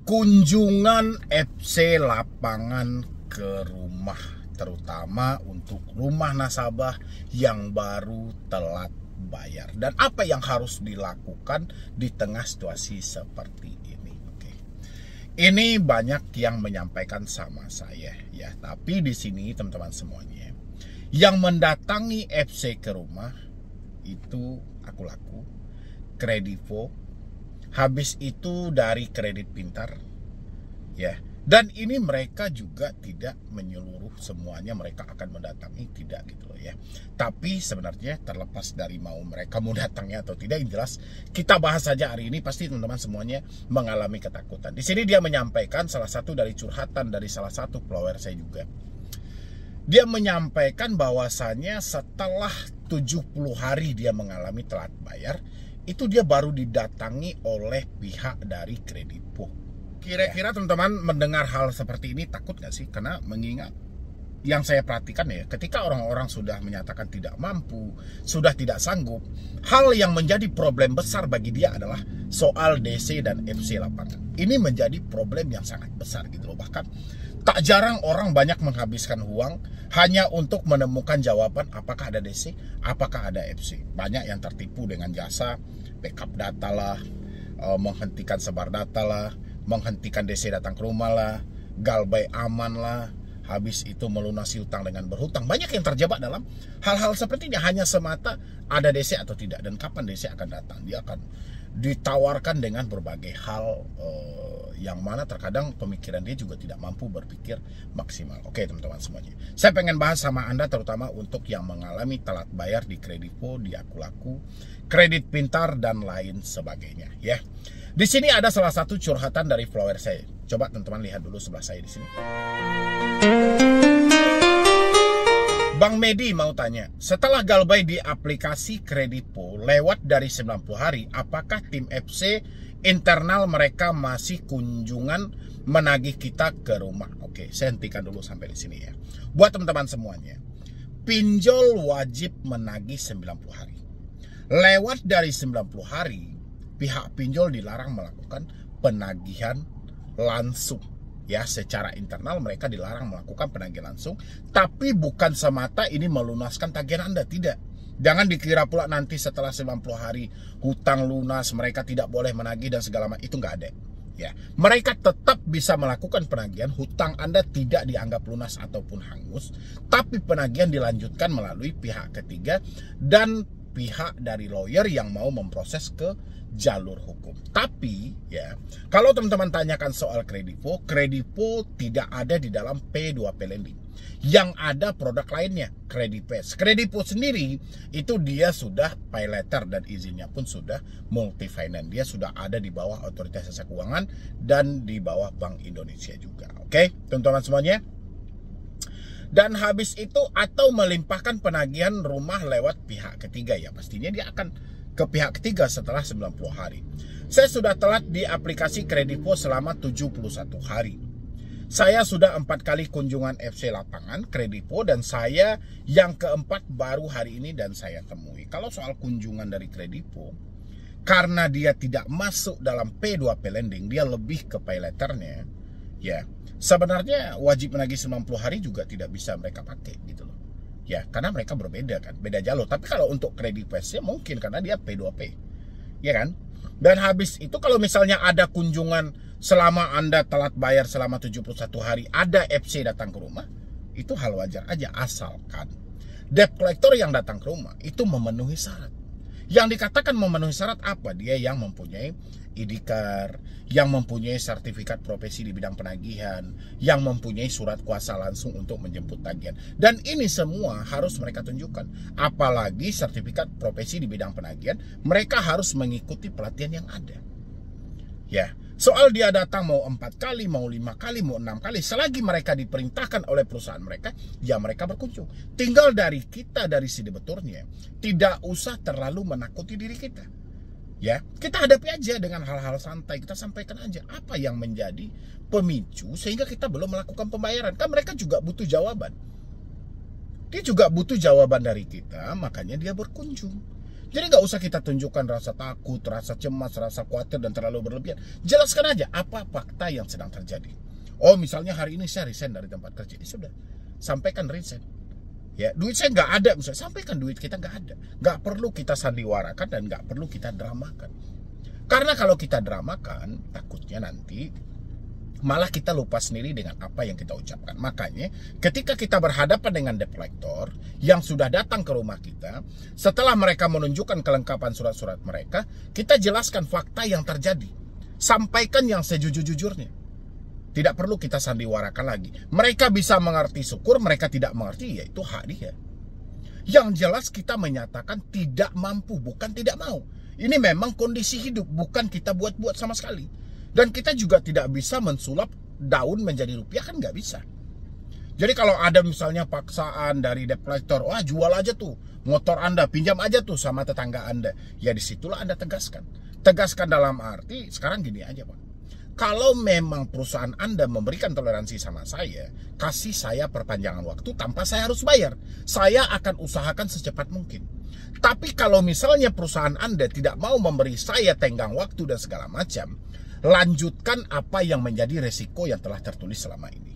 kunjungan FC lapangan ke rumah, terutama untuk rumah nasabah yang baru telat bayar. Dan apa yang harus dilakukan di tengah situasi seperti ini? Oke. Ini banyak yang menyampaikan sama saya ya, tapi di sini teman-teman semuanya yang mendatangi FC ke rumah itu Aku Laku, Kredivo, habis itu dari Kredit Pintar ya. Dan ini mereka juga tidak menyeluruh semuanya mereka akan mendatangi, tidak gitu loh ya. Tapi sebenarnya terlepas dari mau mereka mau datangnya atau tidak, yang jelas kita bahas saja hari ini. Pasti teman-teman semuanya mengalami ketakutan. Di sini dia menyampaikan salah satu dari curhatan dari salah satu follower saya juga. Dia menyampaikan bahwasannya setelah 70 hari dia mengalami telat bayar, itu dia baru didatangi oleh pihak dari Kredivo. Kira-kira teman-teman mendengar hal seperti ini takut gak sih? Karena mengingat yang saya perhatikan ya, ketika orang-orang sudah menyatakan tidak mampu, sudah tidak sanggup, hal yang menjadi problem besar bagi dia adalah soal DC dan FC lapangan. Ini menjadi problem yang sangat besar gitu loh. Bahkan tak jarang orang banyak menghabiskan uang hanya untuk menemukan jawaban apakah ada DC, apakah ada FC. Banyak yang tertipu dengan jasa backup data lah, menghentikan sebar data lah, menghentikan DC datang ke rumah lah, galbay aman lah, habis itu melunasi hutang dengan berhutang. Banyak yang terjebak dalam hal-hal seperti ini, hanya semata ada DC atau tidak dan kapan DC akan datang. Dia akan ditawarkan dengan berbagai hal yang mana terkadang pemikiran dia juga tidak mampu berpikir maksimal. Oke teman-teman semuanya, saya pengen bahas sama Anda terutama untuk yang mengalami telat bayar di Kredivo, di Aku Laku, Kredit Pintar dan lain sebagainya ya. Di sini ada salah satu curhatan dari follower saya. Coba teman-teman lihat dulu sebelah saya di sini. Bang Medi mau tanya, setelah galbay di aplikasi Kredivo lewat dari 90 hari, apakah tim FC internal mereka masih kunjungan menagih kita ke rumah? Oke, saya hentikan dulu sampai di sini ya. Buat teman-teman semuanya, pinjol wajib menagih 90 hari. Lewat dari 90 hari, pihak pinjol dilarang melakukan penagihan langsung. Ya, secara internal mereka dilarang melakukan penagihan langsung, tapi bukan semata ini melunaskan tagihan Anda, tidak. Jangan dikira pula nanti setelah 90 hari hutang lunas mereka tidak boleh menagih dan segala macam, itu nggak ada. Ya, mereka tetap bisa melakukan penagihan, hutang Anda tidak dianggap lunas ataupun hangus, tapi penagihan dilanjutkan melalui pihak ketiga dan pihak dari lawyer yang mau memproses ke jalur hukum. Tapi ya, kalau teman-teman tanyakan soal Kredivo, Kredivo tidak ada di dalam P2P Lending. Yang ada produk lainnya, Kredipes. Kredivo sendiri itu dia sudah pay letter dan izinnya pun sudah multi finance. Dia sudah ada di bawah Otoritas Jasa Keuangan dan di bawah Bank Indonesia juga. Oke, teman-teman semuanya. Dan habis itu atau melimpahkan penagihan rumah lewat pihak ketiga ya, pastinya dia akan ke pihak ketiga setelah 90 hari. Saya sudah telat di aplikasi Kredivo selama 71 hari. Saya sudah 4 kali kunjungan FC lapangan Kredivo dan saya yang keempat baru hari ini dan saya temui. Kalau soal kunjungan dari Kredivo, karena dia tidak masuk dalam P2P Lending, dia lebih ke pay letternya ya. Sebenarnya wajib menagih 90 hari juga tidak bisa mereka pakai gitu loh. Ya, karena mereka berbeda kan, beda jalur. Tapi kalau untuk Kredipes mungkin karena dia P2P. Ya kan? Dan habis itu kalau misalnya ada kunjungan selama Anda telat bayar selama 71 hari, ada FC datang ke rumah, itu hal wajar aja asalkan debt collector yang datang ke rumah itu memenuhi syarat. Yang dikatakan memenuhi syarat apa? Dia yang mempunyai IDKAR, yang mempunyai sertifikat profesi di bidang penagihan, yang mempunyai surat kuasa langsung untuk menjemput tagihan. Dan ini semua harus mereka tunjukkan. Apalagi sertifikat profesi di bidang penagihan, mereka harus mengikuti pelatihan yang ada. Ya, soal dia datang mau 4 kali, mau 5 kali, mau 6 kali, selagi mereka diperintahkan oleh perusahaan mereka, ya mereka berkunjung. Tinggal dari kita, dari si debiturnya, tidak usah terlalu menakuti diri kita. Ya, kita hadapi aja dengan hal-hal santai, kita sampaikan aja apa yang menjadi pemicu sehingga kita belum melakukan pembayaran. Kan mereka juga butuh jawaban. Dia juga butuh jawaban dari kita, makanya dia berkunjung. Jadi nggak usah kita tunjukkan rasa takut, rasa cemas, rasa khawatir, dan terlalu berlebihan. Jelaskan aja apa fakta yang sedang terjadi. Oh, misalnya hari ini saya resign dari tempat kerja. Sudah, sampaikan resign. Ya, duit saya nggak ada, misalnya sampaikan duit kita nggak ada. Nggak perlu kita sandiwarakan dan nggak perlu kita dramakan. Karena kalau kita dramakan, takutnya nanti malah kita lupa sendiri dengan apa yang kita ucapkan. Makanya ketika kita berhadapan dengan debt collector yang sudah datang ke rumah kita, setelah mereka menunjukkan kelengkapan surat-surat mereka, kita jelaskan fakta yang terjadi. Sampaikan yang sejujur-jujurnya. Tidak perlu kita sandiwarakan lagi. Mereka bisa mengerti, syukur. Mereka tidak mengerti, yaitu hak dia. Yang jelas kita menyatakan tidak mampu, bukan tidak mau. Ini memang kondisi hidup, bukan kita buat-buat sama sekali. Dan kita juga tidak bisa mensulap daun menjadi rupiah, kan nggak bisa. Jadi kalau ada misalnya paksaan dari debt collector, wah jual aja tuh motor Anda, pinjam aja tuh sama tetangga Anda. Ya disitulah Anda tegaskan. Tegaskan dalam arti, sekarang gini aja Pak. Kalau memang perusahaan Anda memberikan toleransi sama saya, kasih saya perpanjangan waktu tanpa saya harus bayar. Saya akan usahakan secepat mungkin. Tapi kalau misalnya perusahaan Anda tidak mau memberi saya tenggang waktu dan segala macam, lanjutkan apa yang menjadi resiko yang telah tertulis selama ini.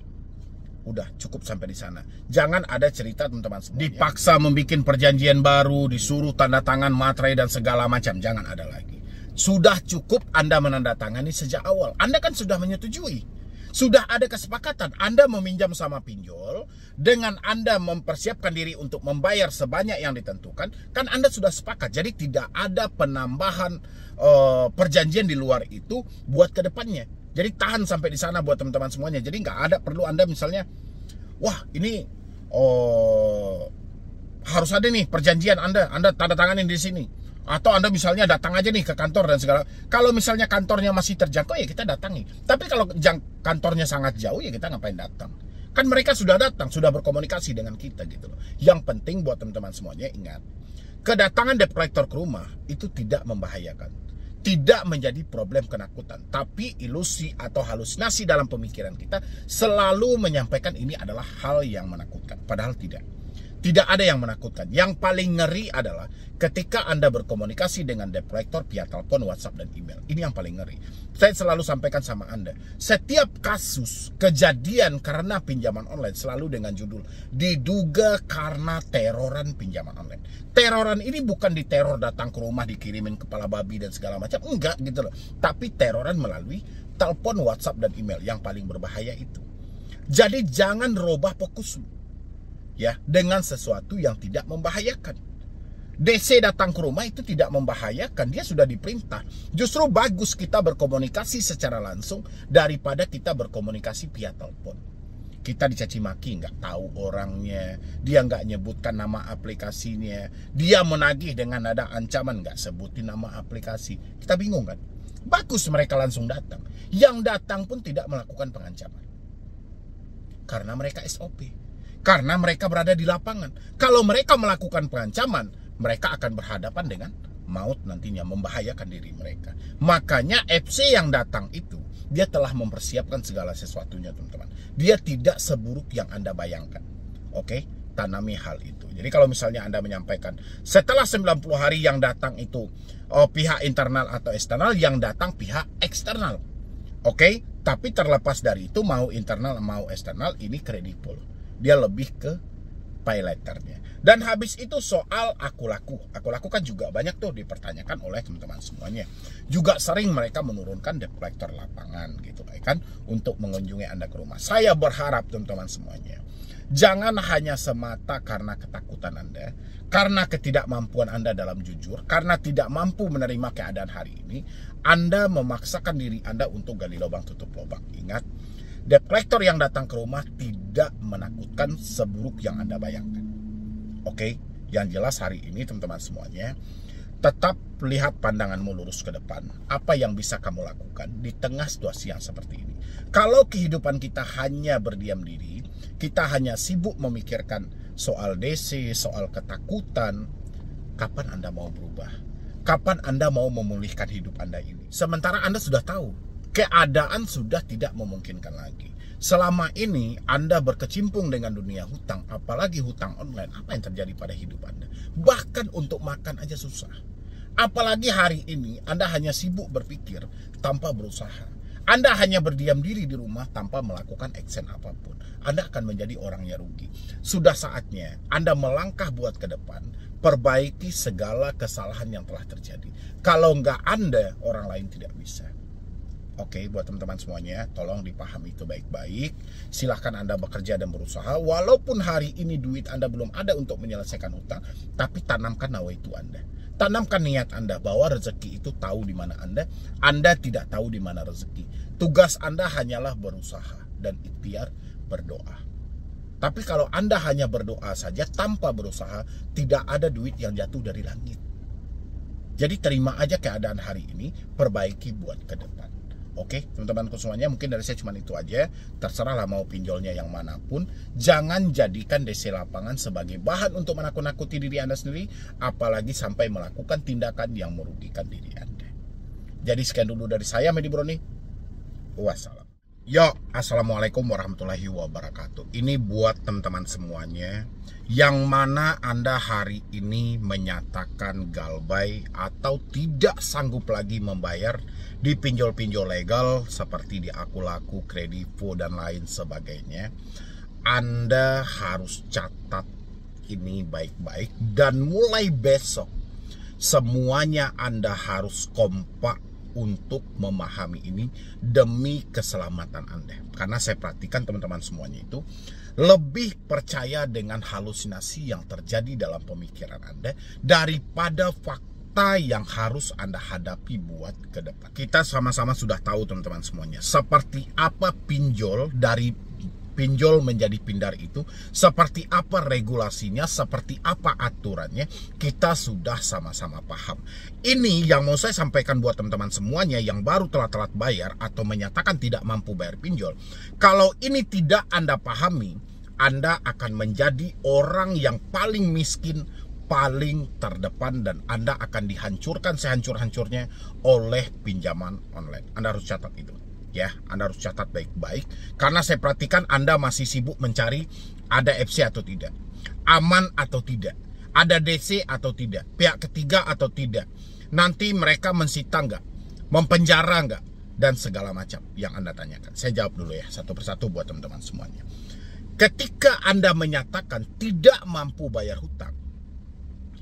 Udah cukup sampai di sana. Jangan ada cerita teman-teman semuanya dipaksa membuat perjanjian baru, disuruh tanda tangan materai dan segala macam. Jangan ada lagi. Sudah cukup Anda menandatangani sejak awal. Anda kan sudah menyetujui. Sudah ada kesepakatan. Anda meminjam sama pinjol, dengan Anda mempersiapkan diri untuk membayar sebanyak yang ditentukan, kan Anda sudah sepakat. Jadi tidak ada penambahan perjanjian di luar itu buat kedepannya. Jadi tahan sampai di sana buat teman-teman semuanya. Jadi nggak ada perlu Anda misalnya, wah ini harus ada nih perjanjian Anda tanda tanganin di sini. Atau Anda misalnya datang aja nih ke kantor dan segala. Kalau misalnya kantornya masih terjangkau, ya kita datangi. Tapi kalau kantornya sangat jauh, ya kita ngapain datang? Kan mereka sudah datang, sudah berkomunikasi dengan kita gitu loh. Yang penting buat teman-teman semuanya ingat, kedatangan debt collector ke rumah itu tidak membahayakan, tidak menjadi problem kenakutan, tapi ilusi atau halusinasi dalam pemikiran kita selalu menyampaikan ini adalah hal yang menakutkan. Padahal tidak. Tidak ada yang menakutkan. Yang paling ngeri adalah ketika Anda berkomunikasi dengan debt collector via telepon, WhatsApp, dan email. Ini yang paling ngeri. Saya selalu sampaikan sama Anda, setiap kasus kejadian karena pinjaman online selalu dengan judul diduga karena teroran pinjaman online. Teroran ini bukan diteror datang ke rumah dikirimin kepala babi dan segala macam, enggak gitu loh. Tapi teroran melalui telepon, WhatsApp, dan email yang paling berbahaya itu. Jadi jangan robah fokusmu ya dengan sesuatu yang tidak membahayakan. DC datang ke rumah itu tidak membahayakan, dia sudah diperintah. Justru bagus kita berkomunikasi secara langsung daripada kita berkomunikasi via telepon. Kita dicaci maki, nggak tahu orangnya, dia nggak nyebutkan nama aplikasinya, dia menagih dengan nada ancaman, nggak sebutin nama aplikasi. Kita bingung kan? Bagus mereka langsung datang. Yang datang pun tidak melakukan pengancaman, karena mereka SOP. Karena mereka berada di lapangan. Kalau mereka melakukan pengancaman, mereka akan berhadapan dengan maut nantinya, membahayakan diri mereka. Makanya FC yang datang itu, dia telah mempersiapkan segala sesuatunya teman-teman. Dia tidak seburuk yang Anda bayangkan. Oke? Tanami hal itu. Jadi kalau misalnya Anda menyampaikan, setelah 90 hari yang datang itu pihak internal atau eksternal, yang datang pihak eksternal. Oke? Tapi terlepas dari itu, mau internal mau eksternal, ini kredibel. Dia lebih ke pay letternya. Dan habis itu soal aku laku kan juga banyak tuh dipertanyakan oleh teman-teman semuanya. Juga sering mereka menurunkan debt collector lapangan gitu kan, untuk mengunjungi Anda ke rumah. Saya berharap teman-teman semuanya, jangan hanya semata karena ketakutan Anda, karena ketidakmampuan Anda dalam jujur, karena tidak mampu menerima keadaan hari ini, Anda memaksakan diri Anda untuk gali lubang tutup lubang. Ingat, debt collector yang datang ke rumah tidak menakutkan seburuk yang Anda bayangkan. Oke, yang jelas hari ini teman-teman semuanya, tetap lihat pandanganmu lurus ke depan. Apa yang bisa kamu lakukan di tengah situasi yang seperti ini? Kalau kehidupan kita hanya berdiam diri, kita hanya sibuk memikirkan soal DC, soal ketakutan, kapan Anda mau berubah? Kapan Anda mau memulihkan hidup Anda ini? Sementara Anda sudah tahu Keadaan sudah tidak memungkinkan lagi. Selama ini Anda berkecimpung dengan dunia hutang, apalagi hutang online, apa yang terjadi pada hidup Anda? Bahkan untuk makan aja susah. Apalagi hari ini Anda hanya sibuk berpikir tanpa berusaha. Anda hanya berdiam diri di rumah tanpa melakukan action apapun. Anda akan menjadi orang yang rugi. Sudah saatnya Anda melangkah buat ke depan, perbaiki segala kesalahan yang telah terjadi. Kalau nggak Anda, orang lain tidak bisa. Oke, buat teman-teman semuanya, tolong dipahami itu baik-baik. Silahkan Anda bekerja dan berusaha. Walaupun hari ini duit Anda belum ada untuk menyelesaikan hutang, tapi tanamkan nawaitu Anda. Tanamkan niat Anda bahwa rezeki itu tahu di mana Anda tidak tahu di mana rezeki. Tugas Anda hanyalah berusaha dan ikhtiar berdoa. Tapi kalau Anda hanya berdoa saja tanpa berusaha, tidak ada duit yang jatuh dari langit. Jadi terima aja keadaan hari ini, perbaiki buat ke depan. Oke, teman-temanku semuanya, mungkin dari saya cuma itu aja. Terserahlah mau pinjolnya yang manapun. Jangan jadikan DC lapangan sebagai bahan untuk menakut-nakuti diri Anda sendiri, apalagi sampai melakukan tindakan yang merugikan diri Anda. Jadi sekian dulu dari saya, Medi Broni. Wassalam. Yo, assalamualaikum warahmatullahi wabarakatuh. Ini buat teman-teman semuanya yang mana Anda hari ini menyatakan galbay atau tidak sanggup lagi membayar di pinjol-pinjol legal seperti di Akulaku, Kredivo, dan lain sebagainya. Anda harus catat ini baik-baik dan mulai besok semuanya Anda harus kompak untuk memahami ini demi keselamatan Anda. Karena saya perhatikan teman-teman semuanya itu lebih percaya dengan halusinasi yang terjadi dalam pemikiran Anda daripada fakta yang harus Anda hadapi buat ke depan. Kita sama-sama sudah tahu teman-teman semuanya seperti apa pinjol dari pinjol menjadi pindar itu, seperti apa regulasinya, seperti apa aturannya, kita sudah sama-sama paham. Ini yang mau saya sampaikan buat teman-teman semuanya yang baru telat-telat bayar atau menyatakan tidak mampu bayar pinjol. Kalau ini tidak Anda pahami, Anda akan menjadi orang yang paling miskin, paling terdepan, dan Anda akan dihancurkan sehancur-hancurnya oleh pinjaman online. Anda harus catat itu. Ya, Anda harus catat baik-baik. Karena saya perhatikan Anda masih sibuk mencari ada FC atau tidak, aman atau tidak, ada DC atau tidak, pihak ketiga atau tidak, nanti mereka mensita nggak, mempenjara nggak, dan segala macam yang Anda tanyakan. Saya jawab dulu ya, satu persatu buat teman-teman semuanya. Ketika Anda menyatakan tidak mampu bayar hutang,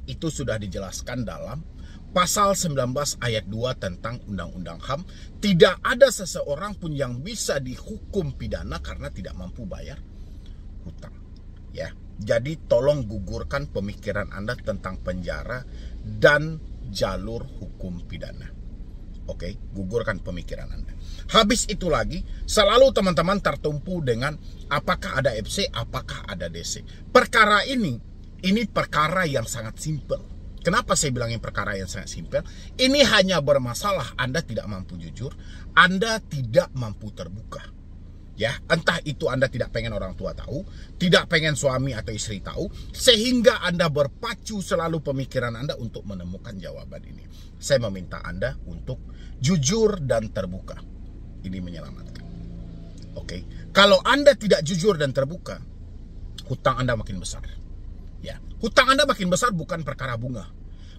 itu sudah dijelaskan dalam Pasal 19 ayat 2 tentang Undang-Undang HAM. Tidak ada seseorang pun yang bisa dihukum pidana karena tidak mampu bayar hutang. Ya, jadi tolong gugurkan pemikiran Anda tentang penjara dan jalur hukum pidana. Oke, gugurkan pemikiran Anda. Habis itu lagi, selalu teman-teman tertumpu dengan apakah ada FC, apakah ada DC. Perkara ini perkara yang sangat simpel. Kenapa saya bilangin perkara yang sangat simpel? Ini hanya bermasalah Anda tidak mampu jujur, Anda tidak mampu terbuka. Ya, entah itu Anda tidak pengen orang tua tahu, tidak pengen suami atau istri tahu, sehingga Anda berpacu selalu pemikiran Anda untuk menemukan jawaban ini. Saya meminta Anda untuk jujur dan terbuka. Ini menyelamatkan. Oke, kalau Anda tidak jujur dan terbuka, hutang Anda makin besar. Ya, hutang Anda makin besar bukan perkara bunga,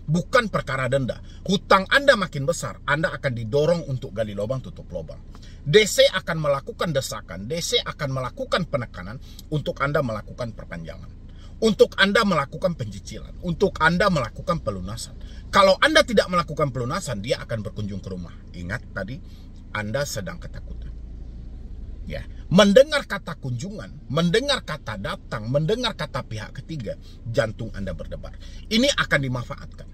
bukan perkara denda. Hutang Anda makin besar, Anda akan didorong untuk gali lubang tutup lubang. DC akan melakukan desakan, DC akan melakukan penekanan untuk Anda melakukan perpanjangan, untuk Anda melakukan pencicilan, untuk Anda melakukan pelunasan. Kalau Anda tidak melakukan pelunasan, dia akan berkunjung ke rumah. Ingat tadi, Anda sedang ketakutan. Ya, mendengar kata kunjungan, mendengar kata datang, mendengar kata pihak ketiga, jantung Anda berdebar. Ini akan dimanfaatkan.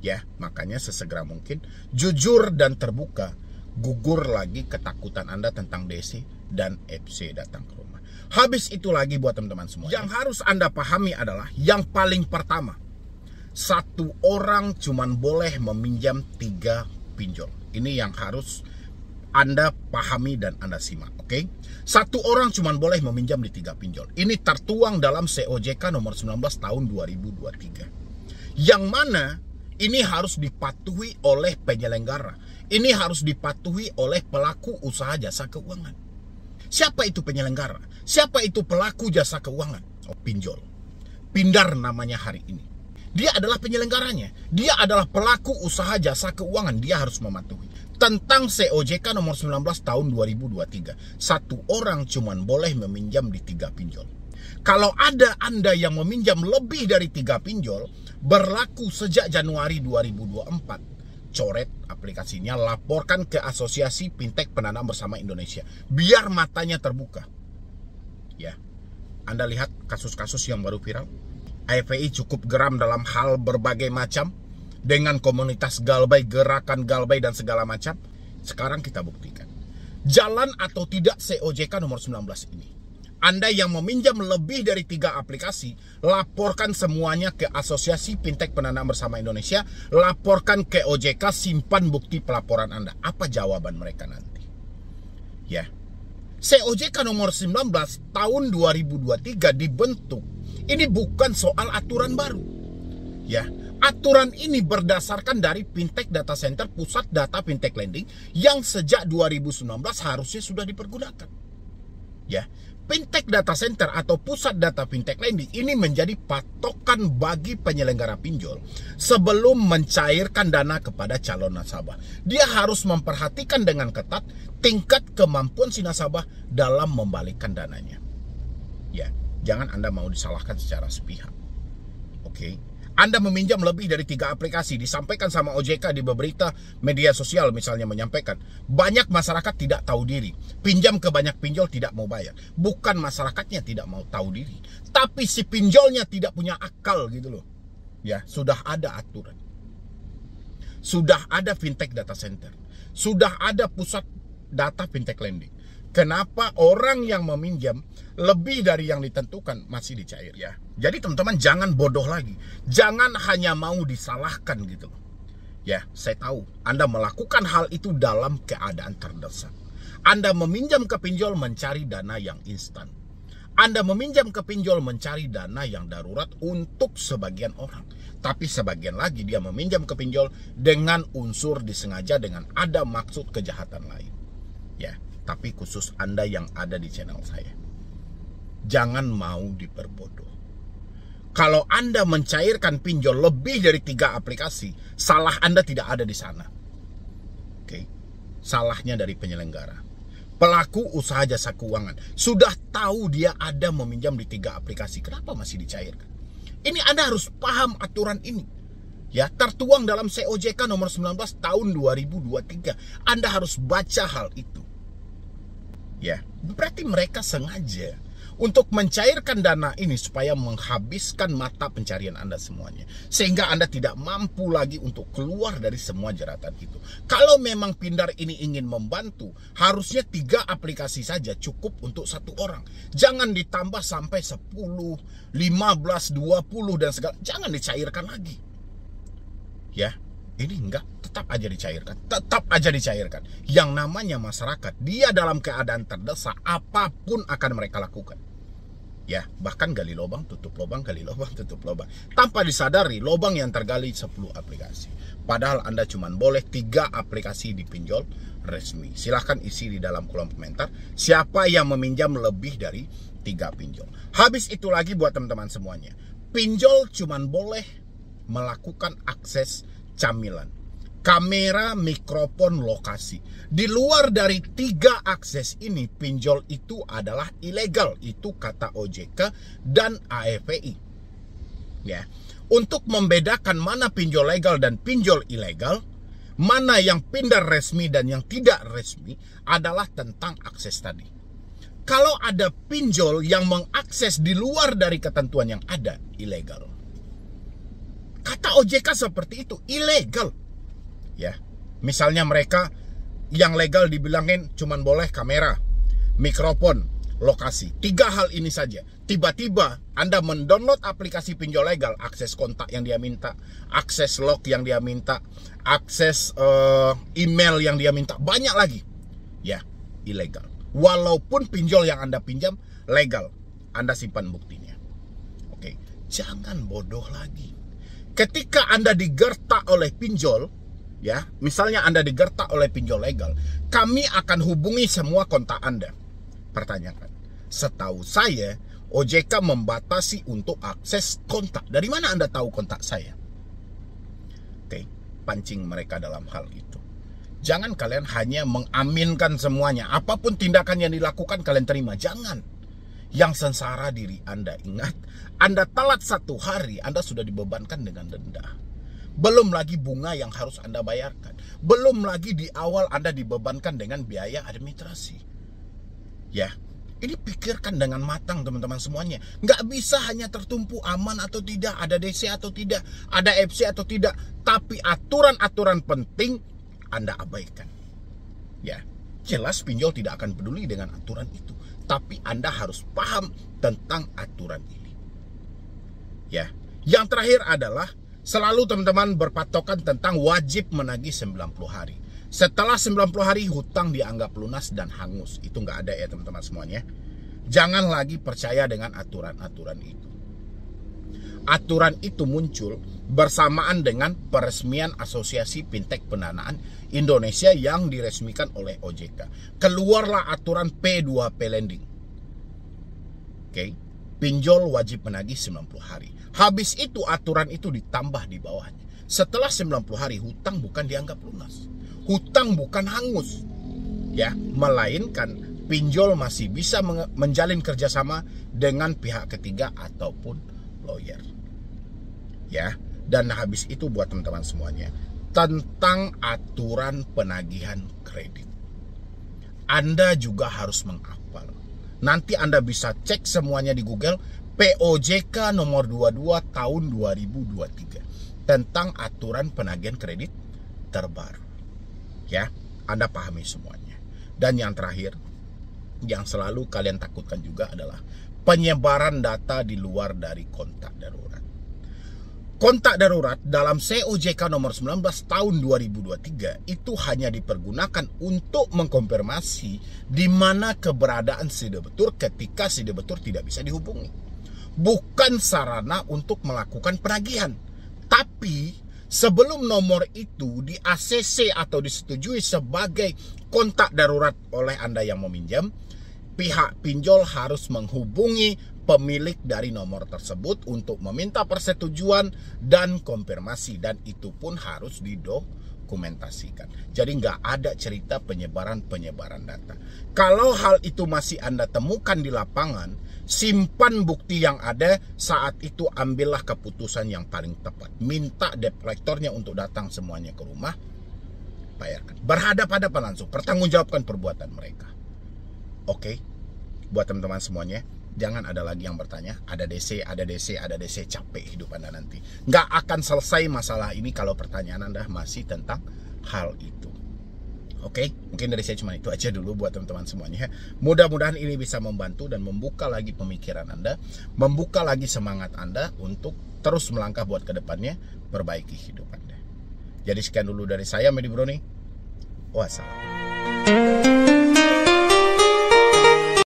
Ya, makanya sesegera mungkin jujur dan terbuka, gugur lagi ketakutan Anda tentang DC dan FC datang ke rumah. Habis itu lagi buat teman-teman semua, yang harus Anda pahami adalah yang paling pertama, satu orang cuman boleh meminjam 3 pinjol. Ini yang harus Anda pahami dan Anda simak, oke? Satu orang cuma boleh meminjam di 3 pinjol. Ini tertuang dalam COJK nomor 19 tahun 2023. Yang mana Ini harus dipatuhi oleh penyelenggara. Ini harus dipatuhi oleh pelaku usaha jasa keuangan. Siapa itu penyelenggara? Siapa itu pelaku jasa keuangan? Oh, pinjol. Pindar namanya hari ini. Dia adalah penyelenggaranya. Dia adalah pelaku usaha jasa keuangan. Dia harus mematuhi. Tentang COJK nomor 19 tahun 2023. Satu orang cuman boleh meminjam di 3 pinjol. Kalau ada Anda yang meminjam lebih dari 3 pinjol, berlaku sejak Januari 2024. Coret aplikasinya, laporkan ke Asosiasi Fintech Pendanaan Bersama Indonesia. Biar matanya terbuka. Ya, Anda lihat kasus-kasus yang baru viral. AFPI cukup geram dalam hal berbagai macam. Dengan komunitas Galbay, gerakan Galbay dan segala macam. Sekarang kita buktikan. Jalan atau tidak COJK nomor 19 ini. Anda yang meminjam lebih dari 3 aplikasi, laporkan semuanya ke Asosiasi Fintech Pendanaan Bersama Indonesia, laporkan ke OJK, simpan bukti pelaporan Anda. Apa jawaban mereka nanti? Ya. COJK nomor 19 tahun 2023 dibentuk. Ini bukan soal aturan baru. Ya. Aturan ini berdasarkan dari Fintech Data Center, Pusat Data Fintech Lending, yang sejak 2019 harusnya sudah dipergunakan. Ya. Fintech Data Center atau Pusat Data Fintech Lending ini menjadi patokan bagi penyelenggara pinjol sebelum mencairkan dana kepada calon nasabah. Dia harus memperhatikan dengan ketat tingkat kemampuan si nasabah dalam membalikkan dananya. Ya, jangan Anda mau disalahkan secara sepihak. Oke. Anda meminjam lebih dari 3 aplikasi, disampaikan sama OJK di beberapa media sosial misalnya menyampaikan, banyak masyarakat tidak tahu diri, pinjam ke banyak pinjol tidak mau bayar. Bukan masyarakatnya tidak mau tahu diri, tapi si pinjolnya tidak punya akal gitu loh. Ya, sudah ada aturan. Sudah ada Fintech Data Center, sudah ada Pusat Data Fintech Lending. Kenapa orang yang meminjam lebih dari yang ditentukan masih dicair ya? Jadi teman-teman jangan bodoh lagi. Jangan hanya mau disalahkan gitu loh. Ya, saya tahu Anda melakukan hal itu dalam keadaan terdesak. Anda meminjam ke pinjol mencari dana yang instan. Anda meminjam ke pinjol mencari dana yang darurat untuk sebagian orang. Tapi sebagian lagi dia meminjam ke pinjol dengan unsur disengaja, dengan ada maksud kejahatan lain. Ya. Tapi khusus Anda yang ada di channel saya, jangan mau diperbodoh. Kalau Anda mencairkan pinjol lebih dari 3 aplikasi, salah Anda tidak ada di sana. Oke, salahnya dari penyelenggara. Pelaku usaha jasa keuangan sudah tahu dia ada meminjam di 3 aplikasi, kenapa masih dicairkan? Ini Anda harus paham aturan ini. Ya, tertuang dalam COJK nomor 19 tahun 2023. Anda harus baca hal itu. Ya, berarti mereka sengaja untuk mencairkan dana ini supaya menghabiskan mata pencarian Anda semuanya. Sehingga Anda tidak mampu lagi untuk keluar dari semua jeratan itu. Kalau memang Pindar ini ingin membantu, harusnya 3 aplikasi saja cukup untuk 1 orang. Jangan ditambah sampai 10, 15, 20 dan segala. Jangan dicairkan lagi. Ya. Ini enggak, tetap aja dicairkan. Tetap aja dicairkan. Yang namanya masyarakat, dia dalam keadaan terdesak, apapun akan mereka lakukan. Ya, bahkan gali lubang, tutup lubang, gali lubang, tutup lubang. Tanpa disadari, lubang yang tergali 10 aplikasi. Padahal Anda cuma boleh 3 aplikasi di pinjol resmi. Silahkan isi di dalam kolom komentar, siapa yang meminjam lebih dari 3 pinjol. Habis itu lagi buat teman-teman semuanya. Pinjol cuma boleh melakukan akses camilan, kamera, mikrofon, lokasi. Di luar dari 3 akses ini, pinjol itu adalah ilegal. Itu kata OJK dan AFPI. Ya, untuk membedakan mana pinjol legal dan pinjol ilegal, mana yang Pindar resmi dan yang tidak resmi, adalah tentang akses tadi. Kalau ada pinjol yang mengakses di luar dari ketentuan yang ada, ilegal. Kata OJK seperti itu, ilegal. Ya, misalnya mereka yang legal dibilangin cuman boleh kamera, mikrofon, lokasi. 3 hal ini saja. Tiba-tiba Anda mendownload aplikasi pinjol legal, akses kontak yang dia minta, akses log yang dia minta, akses email yang dia minta, banyak lagi. Ya, ilegal. Walaupun pinjol yang Anda pinjam legal, Anda simpan buktinya. Oke, jangan bodoh lagi. Ketika Anda digertak oleh pinjol, ya, misalnya Anda digertak oleh pinjol legal, kami akan hubungi semua kontak Anda. Pertanyakan, setahu saya OJK membatasi untuk akses kontak. Dari mana Anda tahu kontak saya? Oke, pancing mereka dalam hal itu. Jangan kalian hanya mengaminkan semuanya. Apapun tindakan yang dilakukan kalian terima. Jangan. Yang sengsara diri Anda. Ingat, Anda telat 1 hari, Anda sudah dibebankan dengan denda. Belum lagi bunga yang harus Anda bayarkan. Belum lagi di awal Anda dibebankan dengan biaya administrasi. Ya, ini pikirkan dengan matang teman-teman semuanya. Nggak bisa hanya tertumpu aman atau tidak, ada DC atau tidak, ada FC atau tidak. Tapi aturan-aturan penting Anda abaikan. Ya, jelas pinjol tidak akan peduli dengan aturan itu. Tapi Anda harus paham tentang aturan ini. Ya, yang terakhir adalah selalu teman-teman berpatokan tentang wajib menagih 90 hari. Setelah 90 hari hutang dianggap lunas dan hangus. Itu nggak ada ya teman-teman semuanya. Jangan lagi percaya dengan aturan-aturan itu. Aturan itu muncul bersamaan dengan peresmian Asosiasi Fintech Pendanaan Indonesia yang diresmikan oleh OJK. Keluarlah aturan P2P Lending. Oke, pinjol wajib menagih 90 hari. Habis itu aturan itu ditambah di bawahnya. Setelah 90 hari hutang bukan dianggap lunas. Hutang bukan hangus. Ya, melainkan pinjol masih bisa menjalin kerjasama dengan pihak ketiga ataupun lawyer. Ya, dan habis itu buat teman-teman semuanya tentang aturan penagihan kredit. Anda juga harus menghafal. Nanti Anda bisa cek semuanya di Google, POJK nomor 22 tahun 2023 tentang aturan penagihan kredit terbaru. Ya, Anda pahami semuanya. Dan yang terakhir, yang selalu kalian takutkan juga adalah penyebaran data di luar dari kontak darurat. Kontak darurat dalam COJK nomor 19 tahun 2023 itu hanya dipergunakan untuk mengkonfirmasi di mana keberadaan si debitur ketika si debitur tidak bisa dihubungi. Bukan sarana untuk melakukan penagihan. Tapi sebelum nomor itu di ACC atau disetujui sebagai kontak darurat oleh Anda yang meminjam, pihak pinjol harus menghubungi pemilik dari nomor tersebut untuk meminta persetujuan dan konfirmasi, dan itu pun harus didokumentasikan. Jadi nggak ada cerita penyebaran data. Kalau hal itu masih Anda temukan di lapangan, simpan bukti yang ada, saat itu ambillah keputusan yang paling tepat. Minta debt collector-nya untuk datang semuanya ke rumah, bayarkan. Berhadapan-hadapan langsung, pertanggungjawabkan perbuatan mereka. Oke, buat teman-teman semuanya, jangan ada lagi yang bertanya, ada DC, capek hidup Anda nanti. Nggak akan selesai masalah ini kalau pertanyaan Anda masih tentang hal itu. Oke, mungkin dari saya cuma itu aja dulu buat teman-teman semuanya. Mudah-mudahan ini bisa membantu dan membuka lagi pemikiran Anda, membuka lagi semangat Anda untuk terus melangkah buat kedepannya, perbaiki hidup Anda. Jadi sekian dulu dari saya, Medi Broni. Wassalam.